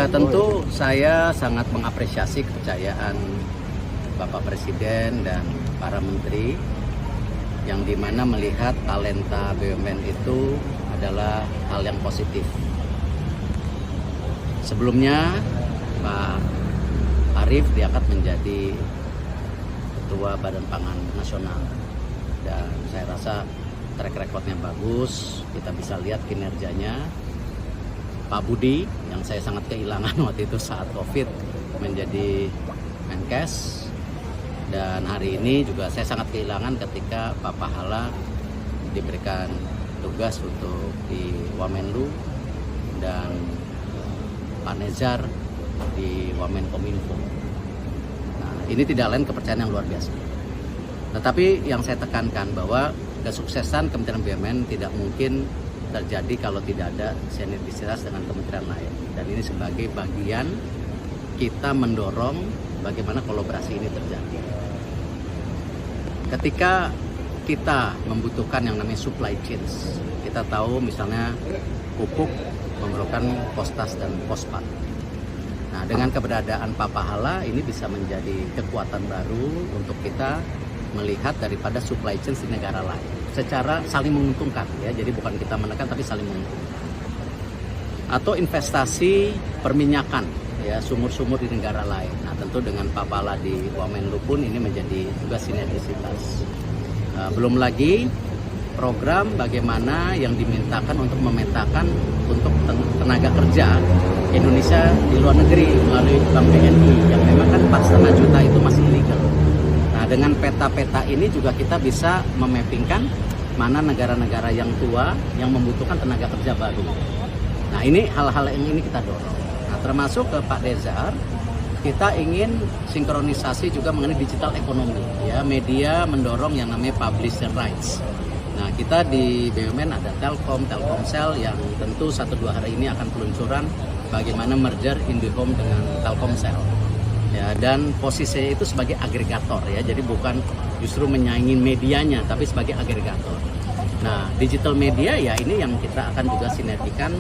Ya tentu saya sangat mengapresiasi kepercayaan Bapak Presiden dan para menteri yang dimana melihat talenta BUMN itu adalah hal yang positif. Sebelumnya Pak Arief diangkat menjadi Ketua Badan Pangan Nasional dan saya rasa track recordnya bagus, kita bisa lihat kinerjanya. Pak Budi yang saya sangat kehilangan waktu itu saat COVID menjadi Menkes, dan hari ini juga saya sangat kehilangan ketika Pak Pahala diberikan tugas untuk di Wamenlu dan Pak Nezar di Wamenkominfo. Nah, ini tidak lain kepercayaan yang luar biasa. Tetapi yang saya tekankan bahwa kesuksesan Kementerian BUMN tidak mungkin terjadi kalau tidak ada sinergisitas dengan kementerian lain, dan ini sebagai bagian kita mendorong bagaimana kolaborasi ini terjadi. Ketika kita membutuhkan yang namanya supply chains, kita tahu misalnya pupuk memerlukan postas dan pospat. Nah, dengan keberadaan Pak Pahala ini bisa menjadi kekuatan baru untuk kita melihat daripada supply chain di negara lain secara saling menguntungkan, ya. Jadi bukan kita menekan tapi saling menguntungkan. Atau investasi perminyakan, ya, sumur-sumur di negara lain. Nah, tentu dengan Pak Pahala di Wamenlu pun ini menjadi juga sinergisitas. Belum lagi program bagaimana yang dimintakan untuk memetakan untuk tenaga kerja Indonesia di luar negeri melalui Bank BNI yang memang kan 4,5 juta itu masih ilegal. Nah, dengan peta-peta ini juga kita bisa memappingkan mana negara-negara yang tua yang membutuhkan tenaga kerja baru. Nah, ini hal-hal yang ini kita dorong. Nah, termasuk ke Pak Nezar, kita ingin sinkronisasi juga mengenai digital ekonomi. Ya, media mendorong yang namanya publisher rights. Nah, kita di BUMN ada Telkomsel yang tentu 1-2 hari ini akan peluncuran bagaimana merger IndiHome dengan Telkomsel. Ya, dan posisinya itu sebagai agregator, ya, jadi bukan justru menyaingi medianya tapi sebagai agregator. Nah, digital media ya ini yang kita akan juga sinergikan.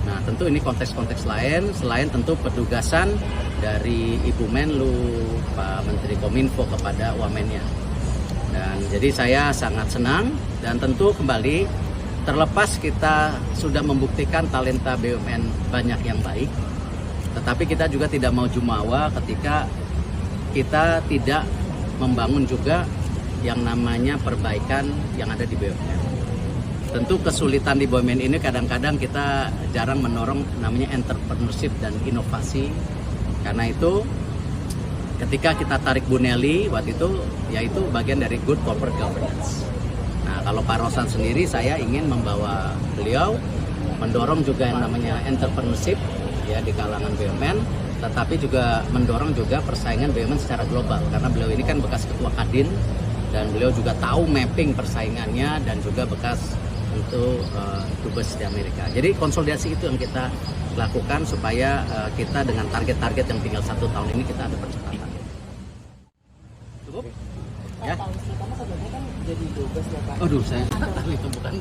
Nah, tentu ini konteks-konteks lain selain tentu penugasan dari Ibu Menlu, Pak Menteri Kominfo kepada Wamennya. Dan jadi saya sangat senang, dan tentu kembali terlepas kita sudah membuktikan talenta BUMN banyak yang baik, tetapi kita juga tidak mau jumawa ketika kita tidak membangun juga yang namanya perbaikan yang ada di BUMN. Tentu kesulitan di BUMN ini kadang-kadang kita jarang mendorong namanya entrepreneurship dan inovasi. Karena itu ketika kita tarik Bu Nelly waktu itu, yaitu bagian dari good corporate governance. Nah, kalau Pak Rosan sendiri, saya ingin membawa beliau mendorong juga yang namanya entrepreneurship, ya, di kalangan BUMN, tetapi juga mendorong juga persaingan BUMN secara global, karena beliau ini kan bekas ketua Kadin dan beliau juga tahu mapping persaingannya dan juga bekas untuk dubes di Amerika. Jadi konsolidasi itu yang kita lakukan supaya kita dengan target-target yang tinggal 1 tahun ini kita ada percepatan. Cukup? Ya. Tahun sih, karena sebelumnya kan jadi dubes ya Pak. Aduh, saya itu bukan.